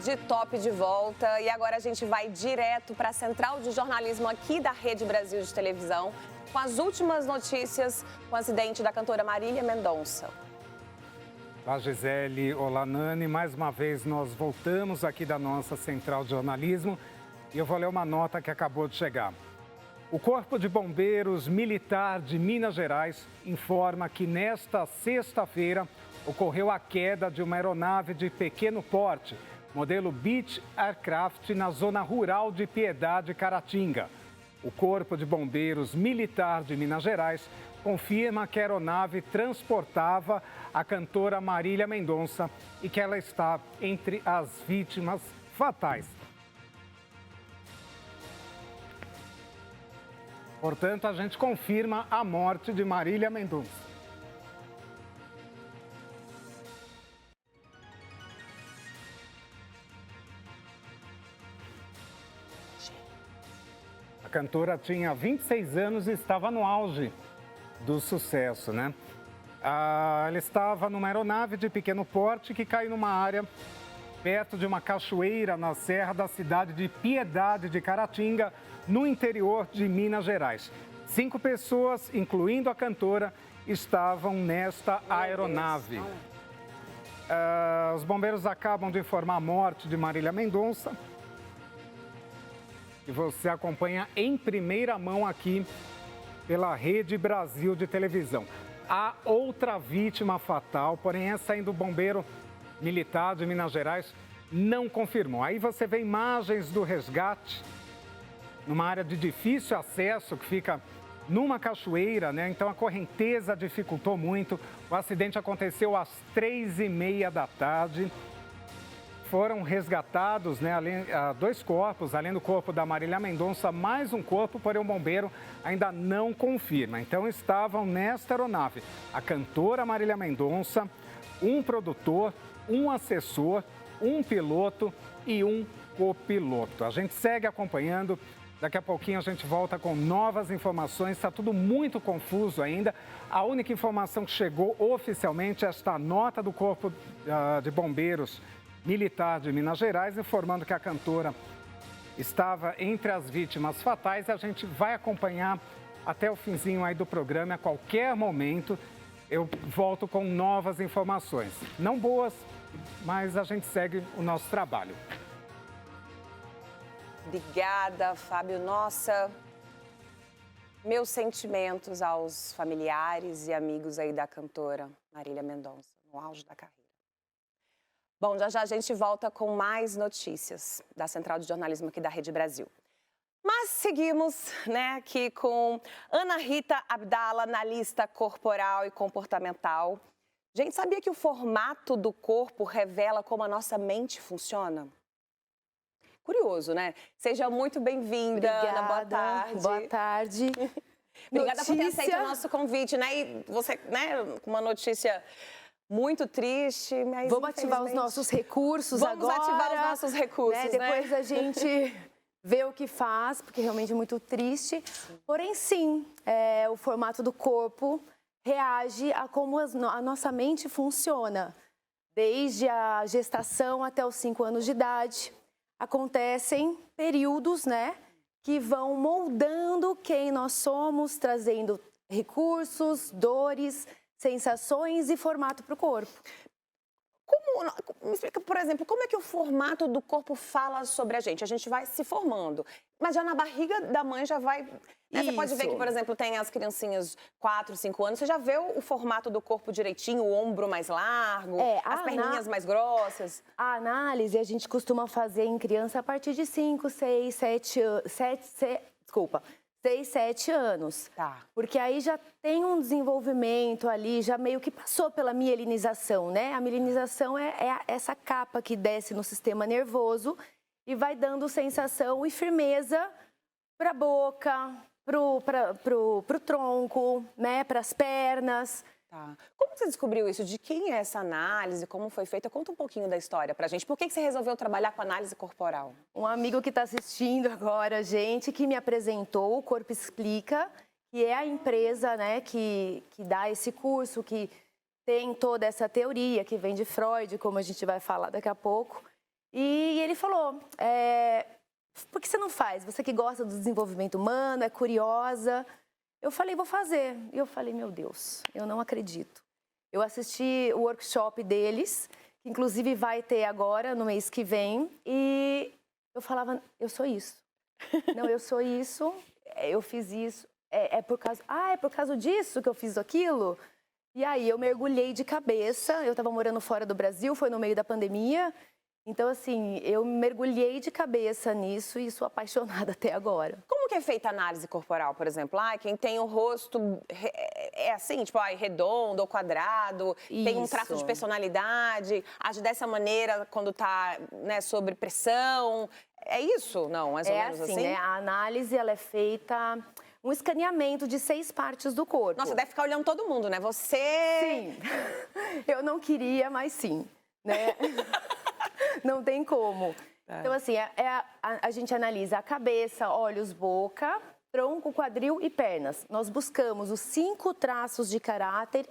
Rede Top de volta e agora a gente vai direto para a Central de Jornalismo aqui da Rede Brasil de Televisão com as últimas notícias com o acidente da cantora Marília Mendonça. Olá, Gisele. Olá, Nani. Mais uma vez nós voltamos aqui da nossa Central de Jornalismo e eu vou ler uma nota que acabou de chegar. O Corpo de Bombeiros Militar de Minas Gerais informa que nesta sexta-feira ocorreu a queda de uma aeronave de pequeno porte, modelo Beech Aircraft, na zona rural de Piedade, Caratinga. O Corpo de Bombeiros Militar de Minas Gerais confirma que a aeronave transportava a cantora Marília Mendonça e que ela está entre as vítimas fatais. Portanto, a gente confirma a morte de Marília Mendonça. A cantora tinha 26 anos e estava no auge do sucesso, né? Ela estava numa aeronave de pequeno porte que caiu numa área perto de uma cachoeira na serra da cidade de Piedade de Caratinga, no interior de Minas Gerais. 5 pessoas, incluindo a cantora, estavam nesta aeronave. Os bombeiros acabam de informar a morte de Marília Mendonça. E você acompanha em primeira mão aqui pela Rede Brasil de Televisão. Há outra vítima fatal, porém essa ainda o bombeiro militar de Minas Gerais não confirmou. Aí você vê imagens do resgate numa área de difícil acesso que fica numa cachoeira, né? Então a correnteza dificultou muito. O acidente aconteceu às 3h30 da tarde. Foram resgatados, né, 2 corpos, além do corpo da Marília Mendonça, mais um corpo, porém o bombeiro ainda não confirma. Então estavam nesta aeronave a cantora Marília Mendonça, um produtor, um assessor, um piloto e um copiloto. A gente segue acompanhando, daqui a pouquinho a gente volta com novas informações, está tudo muito confuso ainda. A única informação que chegou oficialmente é esta nota do Corpo de Bombeiros Militar de Minas Gerais, informando que a cantora estava entre as vítimas fatais. A gente vai acompanhar até o finzinho aí do programa. A qualquer momento eu volto com novas informações. Não boas, mas a gente segue o nosso trabalho. Obrigada, Fábio. Nossa, meus sentimentos aos familiares e amigos aí da cantora Marília Mendonça, no auge da carreira. Bom, já já a gente volta com mais notícias da Central de Jornalismo aqui da Rede Brasil. Mas seguimos, né, aqui com Ana Rita Abdala, analista corporal e comportamental. Gente, sabia que o formato do corpo revela como a nossa mente funciona? Curioso, né? Seja muito bem-vinda, Ana. Boa tarde. Boa tarde. Obrigada por ter aceito o nosso convite, né? E você, né, com uma notícia muito triste, mas vamos ativar os nossos recursos agora. Vamos ativar os nossos recursos, né? Depois a gente vê o que faz, porque realmente é muito triste. Porém, sim, o formato do corpo reage a como a nossa mente funciona. Desde a gestação até os 5 anos de idade, acontecem períodos, né, que vão moldando quem nós somos, trazendo recursos, dores, sensações e formato para o corpo. Me explica, por exemplo, como é que o formato do corpo fala sobre a gente? A gente vai se formando, mas já na barriga da mãe já vai... Né? Você pode ver que, por exemplo, tem as criancinhas 4, 5 anos, você já vê o formato do corpo direitinho, o ombro mais largo, as perninhas mais grossas. A análise a gente costuma fazer em criança a partir de 5, 6, 7 anos. Tá. Porque aí já tem um desenvolvimento ali, já meio que passou pela mielinização, né? A mielinização é essa capa que desce no sistema nervoso e vai dando sensação e firmeza para a boca, pro tronco, né? Para as pernas. Tá. Como você descobriu isso? De quem é essa análise? Como foi feita? Conta um pouquinho da história pra gente. Por que você resolveu trabalhar com análise corporal? Um amigo que está assistindo agora, gente, que me apresentou o Corpo Explica, que é a empresa, né, que dá esse curso, que tem toda essa teoria, que vem de Freud, como a gente vai falar daqui a pouco. E ele falou, por que você não faz? Você que gosta do desenvolvimento humano, é curiosa. Eu falei, vou fazer. E eu falei, meu Deus, eu não acredito. Eu assisti o workshop deles, que inclusive vai ter agora, no mês que vem, e eu falava, eu sou isso. Não, eu sou isso, eu fiz isso. É por causa disso que eu fiz aquilo? E aí eu mergulhei de cabeça, eu estava morando fora do Brasil, foi no meio da pandemia. Então, assim, eu mergulhei de cabeça nisso e sou apaixonada até agora. Como que é feita a análise corporal, por exemplo? Quem tem o rosto é assim, tipo, redondo ou quadrado, tem um traço de personalidade, age dessa maneira quando tá, né, sob pressão. É isso? Não, mais ou menos assim? Né? A análise, ela é feita... Um escaneamento de 6 partes do corpo. Nossa, deve ficar olhando todo mundo, né? Você... Sim. Eu não queria, mas sim, né? Não tem como. Então, assim, a gente analisa a cabeça, olhos, boca, tronco, quadril e pernas. Nós buscamos os 5 traços de caráter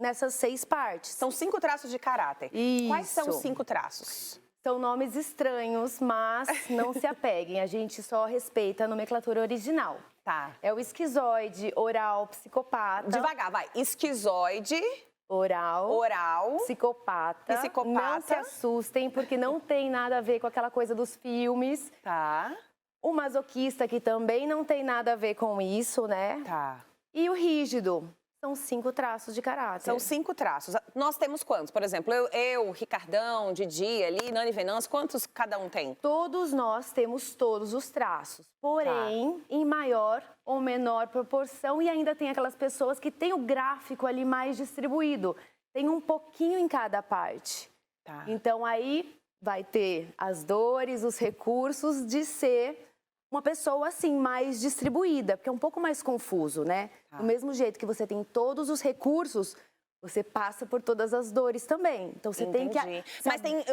nessas 6 partes. São 5 traços de caráter. Isso. Quais são os 5 traços? São nomes estranhos, mas não se apeguem. A gente só respeita a nomenclatura original. Tá. É o esquizoide, oral, psicopata. Devagar, vai. Esquizoide... Oral, psicopata. Não se assustem, porque não tem nada a ver com aquela coisa dos filmes. Tá. O masoquista, que também não tem nada a ver com isso, né? Tá. E o rígido. São 5 traços de caráter. São 5 traços. Nós temos quantos? Por exemplo, eu Ricardão, Didi, ali, Nani Venâncio, quantos cada um tem? Todos nós temos todos os traços, porém, em maior ou menor proporção, e ainda tem aquelas pessoas que têm o gráfico ali mais distribuído. Tem um pouquinho em cada parte. Tá. Então, aí vai ter as dores, os recursos de ser uma pessoa, assim, mais distribuída, porque é um pouco mais confuso, né? Tá. Do mesmo jeito que você tem todos os recursos, você passa por todas as dores também. Então, você tem que... Mas tem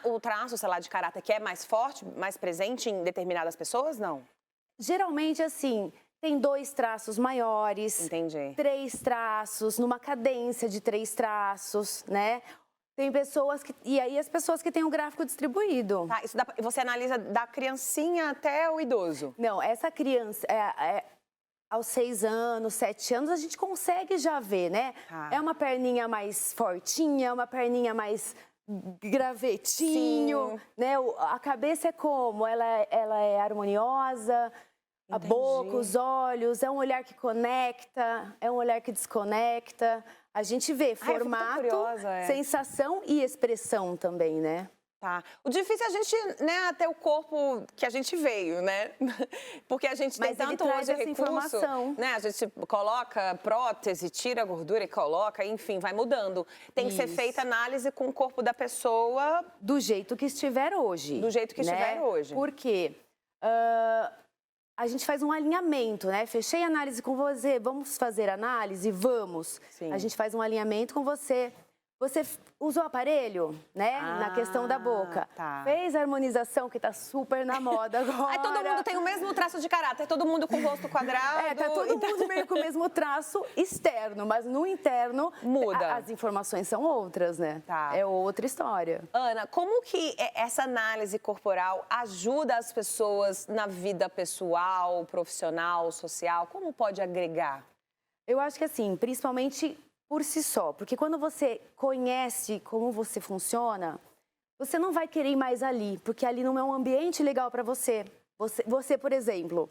o traço, sei lá, de caráter que é mais forte, mais presente em determinadas pessoas, não? Geralmente, assim, tem 2 traços maiores. Entendi. 3 traços, numa cadência de 3 traços, né? Tem pessoas que... E aí, as pessoas que têm o gráfico distribuído. Tá, isso você analisa da criancinha até o idoso? Não, essa criança... aos 6 anos, 7 anos, a gente consegue já ver, né? Tá. É uma perninha mais fortinha, uma perninha mais gravetinho, Sim. né? A cabeça é como? Ela é harmoniosa, a boca, os olhos, é um olhar que conecta, é um olhar que desconecta. A gente vê formato, sensação e expressão também, né? Tá. O difícil é a gente, né, ter o corpo que a gente veio, né? Porque a gente tem tanto hoje recurso, né? A gente coloca prótese, tira a gordura e coloca, enfim, vai mudando. Tem que ser feita análise com o corpo da pessoa... Do jeito que estiver hoje. Do jeito que estiver hoje. Por quê? A gente faz um alinhamento, né? Fechei a análise com você, vamos fazer análise? Vamos. Sim. A gente faz um alinhamento com você. Você usou aparelho, né? Na questão da boca. Tá. Fez a harmonização, que tá super na moda agora. Aí todo mundo tem o mesmo traço de caráter, todo mundo com o rosto quadrado. Tá todo mundo meio com o mesmo traço externo, mas no interno... Muda. As informações são outras, né? Tá. É outra história. Ana, como que essa análise corporal ajuda as pessoas na vida pessoal, profissional, social? Como pode agregar? Eu acho que assim, principalmente... por si só, porque quando você conhece como você funciona, você não vai querer ir mais ali, porque ali não é um ambiente legal para você. Você, por exemplo,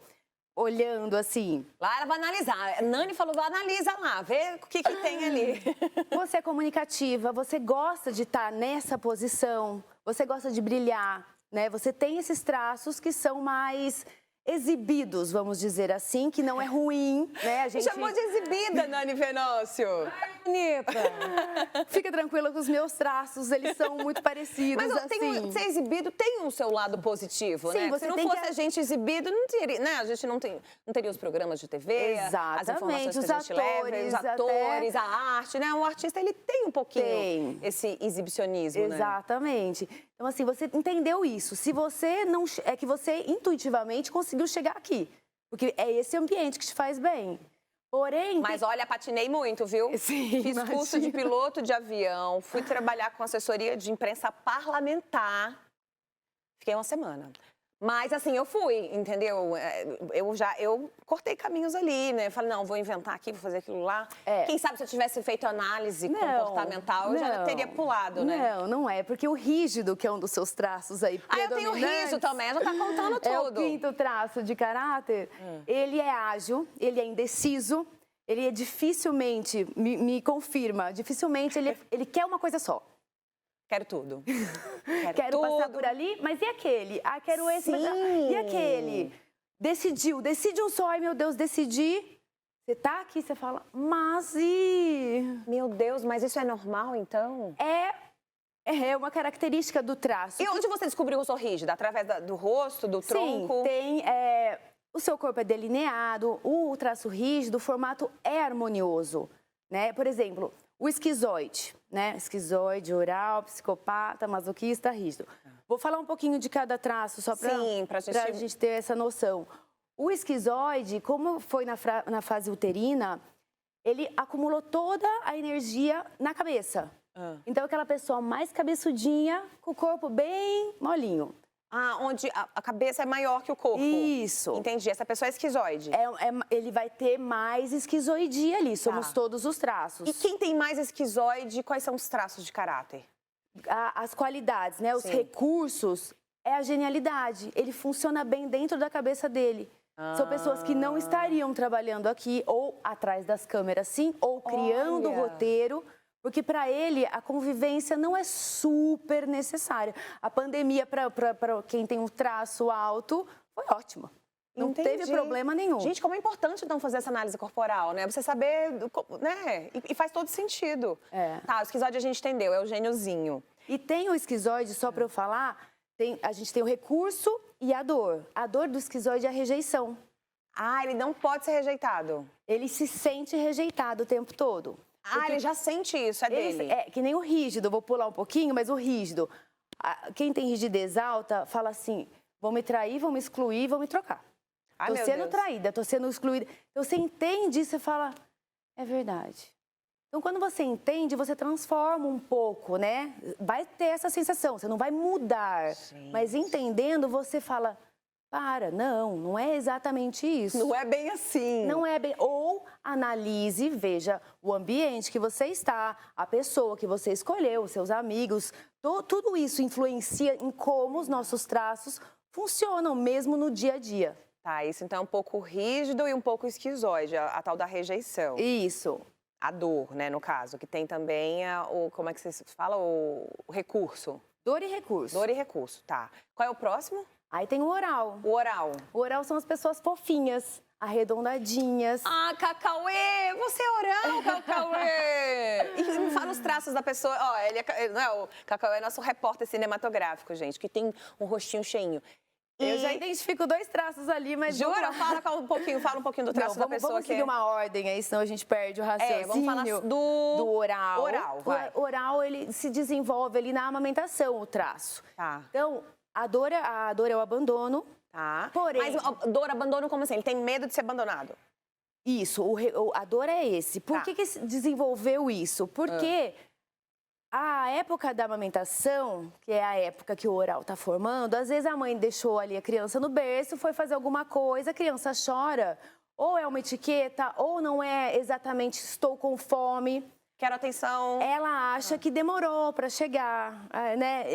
olhando assim... Lá ela vai analisar. A Nani falou, analisa lá, vê o que tem ali. Você é comunicativa, você gosta de estar nessa posição, você gosta de brilhar, né? Você tem esses traços que são mais... exibidos, vamos dizer assim, que não é ruim, né? A gente... Chamou de exibida, Nani Venâncio. Ai, bonita. Fica tranquila que os meus traços, eles são muito parecidos, mas assim. Ser exibido tem um seu lado positivo, sim, né? Se não fosse a gente exibido, não teria, né? A gente não teria os programas de TV, exatamente, as informações os que a gente leva, os atores, a arte, né? O artista, ele tem um pouquinho esse exibicionismo, né? Exatamente. Então, assim, você entendeu isso. Se você não... É que você intuitivamente conseguiu chegar aqui. Porque é esse ambiente que te faz bem. Porém... Mas olha, patinei muito, viu? Sim, fiz curso de piloto de avião, fui trabalhar com assessoria de imprensa parlamentar. Fiquei uma semana. Mas, assim, eu fui, entendeu? Eu cortei caminhos ali, né? Falei, não, vou inventar aqui, vou fazer aquilo lá. Quem sabe se eu tivesse feito análise comportamental, eu já teria pulado, né? Não é, porque o rígido, que é um dos seus traços aí eu tenho riso também, já tá contando tudo. É o quinto traço de caráter. Ele é ágil, ele é indeciso, ele é dificilmente, me confirma, dificilmente ele quer uma coisa só. Quero tudo. Quero passar por ali, mas e aquele? Ah, quero esse, mas... E aquele? Decide um só, ai meu Deus, decidi. Você tá aqui, você fala, mas e... Meu Deus, mas isso é normal, então? É uma característica do traço. E onde você descobriu que eu sou rígida? Através do rosto, do tronco? Sim, tem... o seu corpo é delineado, o traço rígido, o formato é harmonioso, né? Por exemplo... O esquizoide, né? Esquizoide, oral, psicopata, masoquista, rígido. Vou falar um pouquinho de cada traço, só para a gente ter essa noção. O esquizoide, como foi na fase uterina, ele acumulou toda a energia na cabeça. Então, aquela pessoa mais cabeçudinha, com o corpo bem molinho. Onde a cabeça é maior que o corpo. Isso. Entendi. Essa pessoa é esquizoide. Ele vai ter mais esquizoidia ali, somos todos os traços. E quem tem mais esquizoide, quais são os traços de caráter? As qualidades, né? Os recursos, é a genialidade. Ele funciona bem dentro da cabeça dele. São pessoas que não estariam trabalhando aqui, ou atrás das câmeras, sim, ou criando roteiro. Porque para ele a convivência não é super necessária. A pandemia, para quem tem um traço alto, foi ótima. Não teve problema nenhum. Gente, como é importante então fazer essa análise corporal, né? Você saber, né? E faz todo sentido. Tá, o esquizoide a gente entendeu, é o gêniozinho. E tem o esquizoide, só para eu falar, a gente tem o recurso e a dor. A dor do esquizoide é a rejeição. Ele não pode ser rejeitado. Ele se sente rejeitado o tempo todo. Porque ele já sente isso, é dele. É que nem o rígido, vou pular um pouquinho, mas o rígido. Quem tem rigidez alta fala assim, vão me trair, vão me excluir, vão me trocar. Tô sendo traída, tô sendo excluída. Então você entende isso e fala, é verdade. Então quando você entende, você transforma um pouco, né? Vai ter essa sensação, você não vai mudar. Gente. Mas entendendo, você fala... não é exatamente isso. Não é bem assim. Não é bem... Ou analise, veja o ambiente que você está, a pessoa que você escolheu, os seus amigos. Tudo isso influencia em como os nossos traços funcionam, mesmo no dia a dia. Tá, isso então é um pouco rígido e um pouco esquizoide, a tal da rejeição. Isso. A dor, né, no caso, que tem também como é que você fala? O recurso. Dor e recurso. Dor e recurso, tá. Qual é o próximo? Aí tem o oral. O oral. O oral são as pessoas fofinhas, arredondadinhas. Cacauê! Você é oral, Cacauê! E me fala os traços da pessoa. O Cacauê é nosso repórter cinematográfico, gente, que tem um rostinho cheinho. Eu já identifico 2 traços ali, mas... Jura? Fala um pouquinho do traço da pessoa. Vamos seguir uma ordem aí, senão a gente perde o raciocínio. Vamos falar do oral. Oral, vai. O oral, ele se desenvolve ali na amamentação, o traço. Tá. Então, a dor é o abandono. Tá. Porém... Mas dor, abandono, como assim? Ele tem medo de ser abandonado? Isso, a dor é esse. Por que desenvolveu isso? Porque a época da amamentação, que é a época que o oral está formando, às vezes a mãe deixou ali a criança no berço, foi fazer alguma coisa, a criança chora. Ou é uma etiqueta, ou não é exatamente estou com fome. Quero atenção. Ela acha que demorou para chegar, né?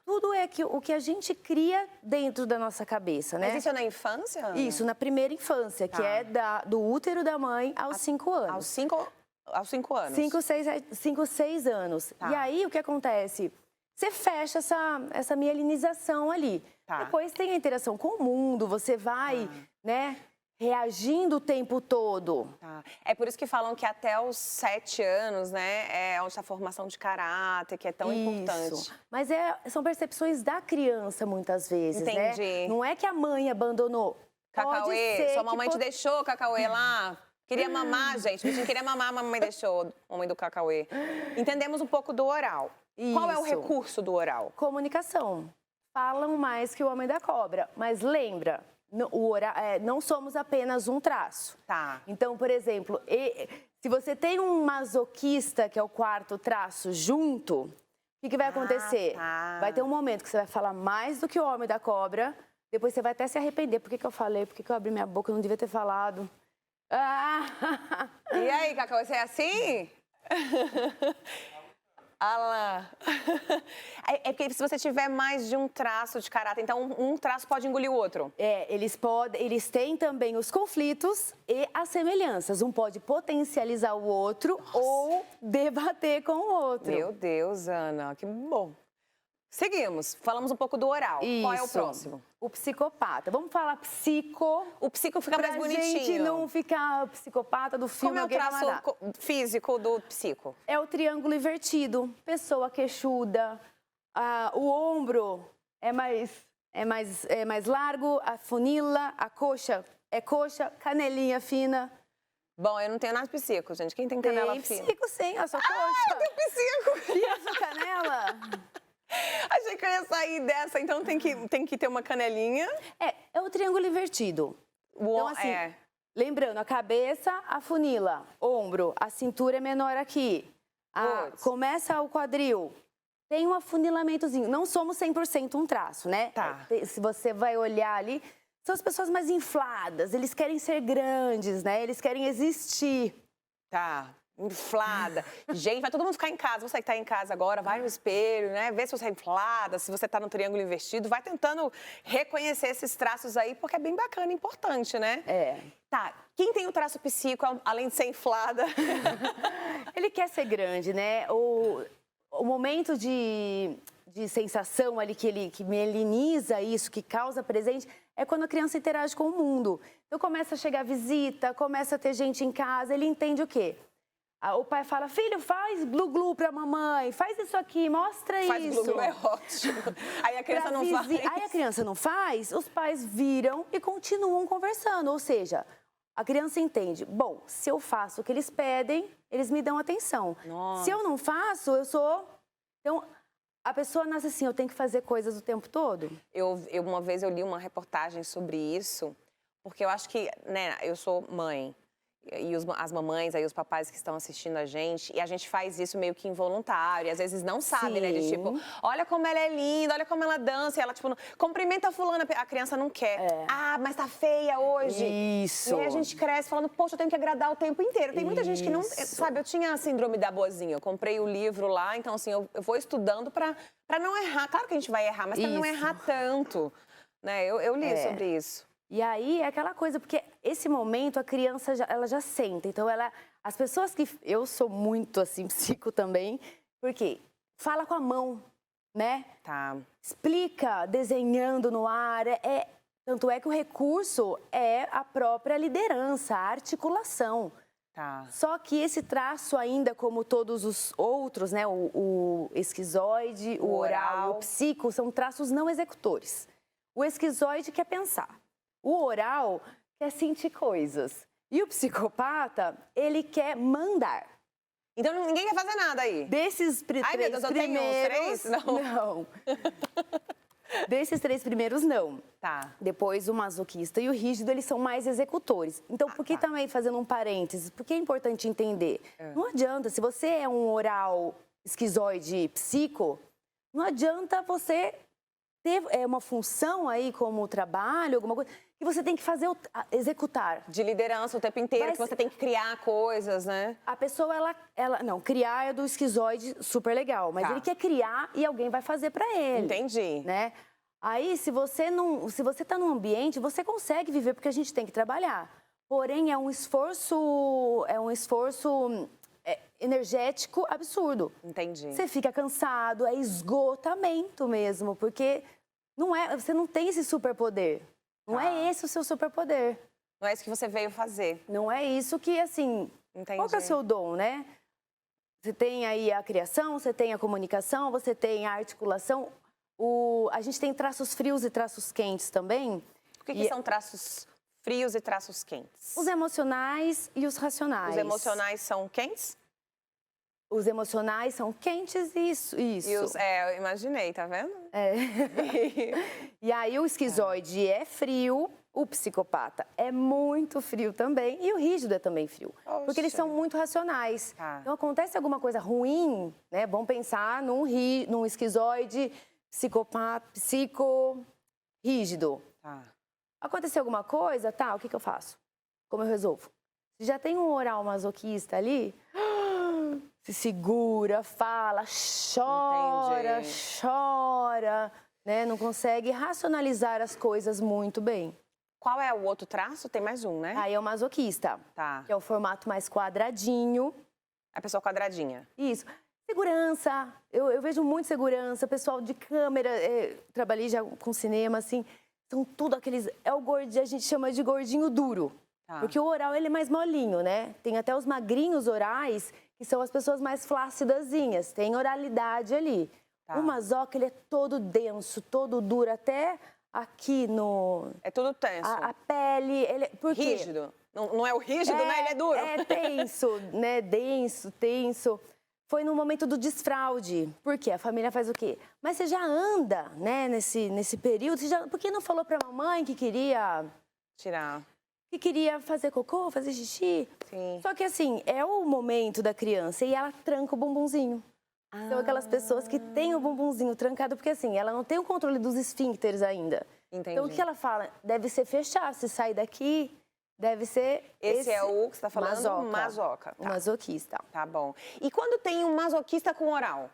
Tudo o que a gente cria dentro da nossa cabeça, né? Mas isso é na infância? Isso, na primeira infância, que é do útero da mãe aos 5 anos. Aos 5 anos? 5, 6 anos. E aí, o que acontece? Você fecha essa mielinização ali. Depois tem a interação com o mundo, você vai, né? Reagindo o tempo todo. É por isso que falam que até os 7 anos, né, é onde está a formação de caráter, que é tão importante. Mas são percepções da criança, muitas vezes, Entendi. Né? Não é que a mãe abandonou. Cacauê, sua mamãe te deixou, Cacauê, lá? Queria mamar, gente. O bichinho queria mamar, a mamãe deixou, mamãe do Cacauê. Entendemos um pouco do oral. Qual é o recurso do oral? Comunicação. Falam mais que o homem da cobra, mas lembra... não somos apenas um traço. Então, por exemplo, se você tem um masoquista, que é o 4º traço, junto, O que vai acontecer? Tá. Vai ter um momento que você vai falar mais do que o homem da cobra, depois você vai até se arrepender. Por que eu falei? Por que eu abri minha boca? Eu não devia ter falado. Ah! E aí, Cacau, você é assim? Ah lá. É porque se você tiver mais de um traço de caráter, então um traço pode engolir o outro. Eles têm também os conflitos e as semelhanças. Um pode potencializar o outro ou debater com o outro. Meu Deus, Ana, que bom. Seguimos, falamos um pouco do oral. Qual é o Isso. próximo? O psicopata. Vamos falar psico. O psico fica mais bonitinho. Pra gente não ficar psicopata do filme. Como é o Alguém vai traço mandar. físico do psico? É o triângulo invertido. Pessoa queixuda. O ombro é mais largo, a funila, a coxa é coxa, canelinha fina. Bom, eu não tenho nada de psico, gente. Quem tem canela Tem fina? psico, sim, a sua coxa. Eu tenho psico! E a sua canela? Achei que eu ia sair dessa, então tem que ter uma canelinha. É o triângulo invertido. Então, assim, lembrando, a cabeça, a funila, ombro, a cintura é menor aqui. Começa o quadril. Tem um afunilamentozinho. Não somos 100% um traço, né? Tá. Se você vai olhar ali, são as pessoas mais infladas. Eles querem ser grandes, né? Eles querem existir. Tá. Inflada. Gente, vai todo mundo ficar em casa. Você que tá em casa agora, vai no espelho, né? Vê se você é inflada, se você tá no triângulo invertido. Vai tentando reconhecer esses traços aí, porque é bem bacana, importante, né? Tá. Quem tem o traço psíquico, além de ser inflada? Ele quer ser grande, né? O momento de sensação ali que meliniza isso, que causa presente, é quando a criança interage com o mundo. Então começa a chegar visita, começa a ter gente em casa, ele entende o quê? O pai fala, filho, faz glu-glu pra mamãe, faz isso aqui, mostra Faz isso. Faz glu-glu, é ótimo. Aí a criança não faz. Aí a criança não faz, os pais viram e continuam conversando. Ou seja, a criança entende, bom, se eu faço o que eles pedem, eles me dão atenção. Nossa. Se eu não faço, eu sou... Então, a pessoa nasce assim, eu tenho que fazer coisas o tempo todo? Uma vez eu li uma reportagem sobre isso, porque eu acho que, né, eu sou mãe. E as mamães, aí os papais que estão assistindo a gente, e a gente faz isso meio que involuntário, e às vezes não sabe, né? De tipo, olha como ela é linda, olha como ela dança, e ela, tipo, cumprimenta a fulana, a criança não quer. Ah, mas tá feia hoje. Isso. E aí a gente cresce falando, poxa, eu tenho que agradar o tempo inteiro. Tem muita gente que não, sabe, eu tinha a síndrome da boazinha, eu comprei o livro lá, então assim, eu vou estudando pra não errar. Claro que a gente vai errar, mas pra não errar tanto, né? Eu li sobre isso. E aí é aquela coisa, porque esse momento a criança ela já sente. Então, as pessoas que... Eu sou muito, assim, psico também, porque fala com a mão, né? Tá. Explica desenhando no ar. Tanto é que o recurso é a própria liderança, a articulação. Tá. Só que esse traço ainda, como todos os outros, né? O esquizoide, o oral, o psico, são traços não executores. O esquizoide quer pensar. O oral quer sentir coisas. E o psicopata, ele quer mandar. Então ninguém quer fazer nada aí? Desses três primeiros... eu tenho uns 3? Não. Desses 3 primeiros, não. Tá. Depois, o masoquista e o rígido, eles são mais executores. Então, por que também, fazendo um parênteses, por que é importante entender? Não adianta, se você é um oral esquizoide psico, não adianta você ter uma função aí como trabalho, alguma coisa, que você tem que fazer, executar. De liderança o tempo inteiro, que você tem que criar coisas, né? A pessoa, não, criar é do esquizoide super legal, mas ele quer criar e alguém vai fazer pra ele. Entendi. Né? Aí, se você tá num ambiente, você consegue viver, porque a gente tem que trabalhar. Porém, é um esforço energético absurdo. Entendi. Você fica cansado, é esgotamento mesmo, porque você não tem esse superpoder. Não é esse o seu superpoder. Não é isso que você veio fazer. Não é isso que, assim... Entendi. Qual que é o seu dom, né? Você tem aí a criação, você tem a comunicação, você tem a articulação. A gente tem traços frios e traços quentes também. O que são traços frios e traços quentes? Os emocionais e os racionais. Os emocionais são quentes? Os emocionais são quentes e isso. Eu imaginei, tá vendo? E aí o esquizoide é frio, O psicopata é muito frio também e o rígido é também frio. Poxa. Porque eles são muito racionais. Tá. Então, acontece alguma coisa ruim, né? Vamos pensar num esquizoide, psicopata, rígido. Tá. Aconteceu alguma coisa, tá, o que eu faço? Como eu resolvo? Se já tem um oral masoquista ali, se segura, fala, chora, Entendi. chora, né? Não consegue racionalizar as coisas muito bem. Qual é o outro traço? Tem mais um, né? Aí é o masoquista, Tá. que é o formato mais quadradinho. A pessoa quadradinha. Isso. Segurança, eu vejo muito segurança, pessoal de câmera, trabalhei já com cinema, assim, são tudo aqueles, é o gordinho, a gente chama de gordinho duro, Tá. porque o oral ele é mais molinho, né? Tem até os magrinhos orais, que são as pessoas mais flácidazinhas, tem oralidade ali. Tá. O masoca, ele é todo denso, todo duro, até aqui no... É tudo tenso. A pele, ele, por quê? Rígido. Não é o rígido, né? Ele é duro. É tenso, né? Denso, tenso. Foi no momento do desfraude. Por quê? A família faz o quê? Mas você já anda, né, nesse período. Por que não falou pra mamãe que queria Tirar. fazer cocô, fazer xixi? Sim. Só que assim, é o momento da criança e ela tranca o bumbumzinho. São aquelas pessoas que têm o bumbumzinho trancado, porque assim, ela não tem o controle dos esfíncteres ainda. Entendi. Então o que ela fala? Deve ser fechar, se sair daqui, deve ser Esse é o que você tá falando? masoca. Masoca. O Tá. masoquista. Tá bom. E quando tem um masoquista com oral?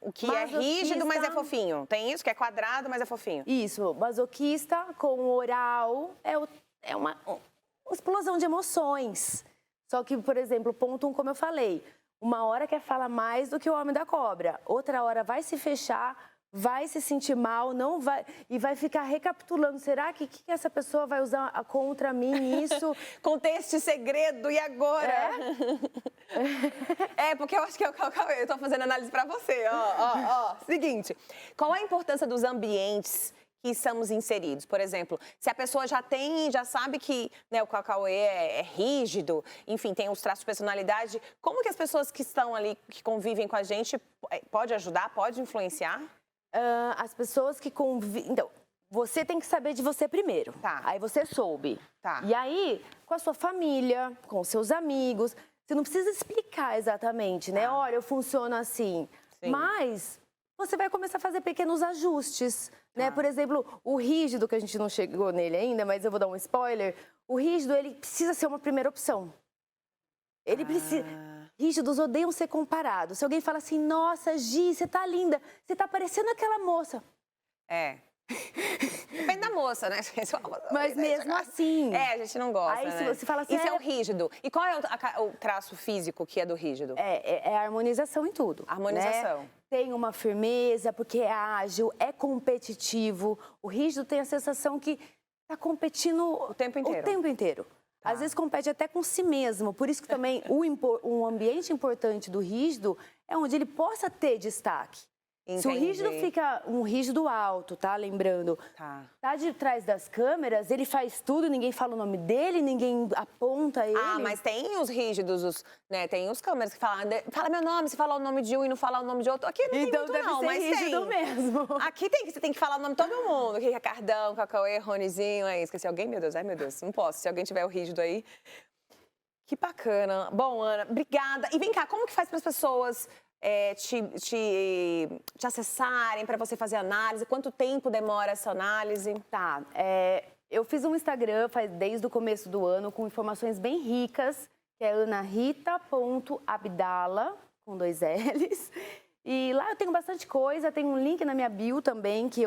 O que é rígido, mas é fofinho. Tem isso que é quadrado, mas é fofinho. Isso, masoquista com oral é uma explosão de emoções. Só que, por exemplo, ponto 1, como eu falei, uma hora quer falar mais do que o homem da cobra, outra hora vai se fechar, vai se sentir mal, não vai e vai ficar recapitulando. Será que essa pessoa vai usar contra mim isso? Contei este segredo e agora? Porque eu acho que eu tô fazendo análise pra você. Ó. Seguinte, qual a importância dos ambientes que estamos inseridos? Por exemplo, se a pessoa já sabe que, né, o Cauê é rígido, enfim, tem os traços de personalidade, como que as pessoas que estão ali, que convivem com a gente, pode ajudar, pode influenciar? As pessoas que convivem... Então, você tem que saber de você primeiro. Tá. Aí você soube. Tá. E aí, com a sua família, com os seus amigos, você não precisa explicar exatamente, né? Olha, eu funciono assim. Sim. Mas você vai começar a fazer pequenos ajustes, né? Por exemplo, o rígido, que a gente não chegou nele ainda, mas eu vou dar um spoiler. O rígido, ele precisa ser uma primeira opção. Ele precisa... Rígidos odeiam ser comparados. Se alguém fala assim, nossa, Gi, você tá linda, você tá parecendo aquela moça. Depende da moça, né? Mas mesmo assim... a gente não gosta, Aí, né? se você fala assim... Isso é o rígido. E qual é o traço físico que é do rígido? É a harmonização em tudo. Harmonização. Né? Tem uma firmeza, porque é ágil, é competitivo. O rígido tem a sensação que tá competindo O tempo inteiro. Às vezes compete até com si mesmo. Por isso que também um ambiente importante do rígido é onde ele possa ter destaque. Entendi. Se o rígido fica um rígido alto, tá? Lembrando, tá de trás das câmeras, ele faz tudo, ninguém fala o nome dele, ninguém aponta ele. Mas tem os rígidos, né? Tem os câmeras que falam, fala meu nome, se falar o nome de um e não falar o nome de outro. Aqui não tem então muito deve não, ser mas rígido tem. mesmo. Aqui você tem que falar o nome de todo mundo. Aqui é Cardão, Cauê, Ronizinho, esqueci alguém? Meu Deus, ai meu Deus, não posso. Se alguém tiver o rígido aí. Que bacana. Bom, Ana, obrigada. E vem cá, como que faz para as pessoas te acessarem, para você fazer análise? Quanto tempo demora essa análise? Tá, eu fiz um Instagram desde o começo do ano com informações bem ricas, que é anarita.abdala, com 2 L's. E lá eu tenho bastante coisa, tem um link na minha bio também que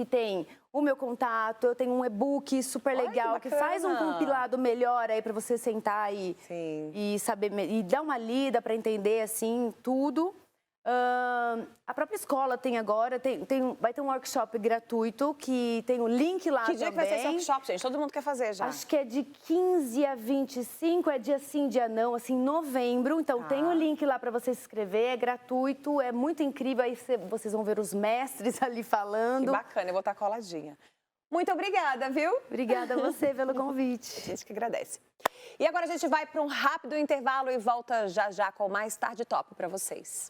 tem o meu contato, eu tenho um e-book super legal que faz um compilado melhor aí para você sentar e saber e dar uma lida para entender assim tudo. A própria escola tem agora, vai ter um workshop gratuito que tem o link lá também. Que dia que vai ser esse workshop, gente? Todo mundo quer fazer já. Acho que é de 15 a 25, é dia sim, dia não, assim, novembro. Então tem o link lá para você se inscrever, é gratuito, é muito incrível. Aí vocês vão ver os mestres ali falando. Que bacana, eu vou estar coladinha. Muito obrigada, viu? Obrigada a você pelo convite. A gente que agradece. E agora a gente vai para um rápido intervalo e volta já já com mais Tarde Top para vocês.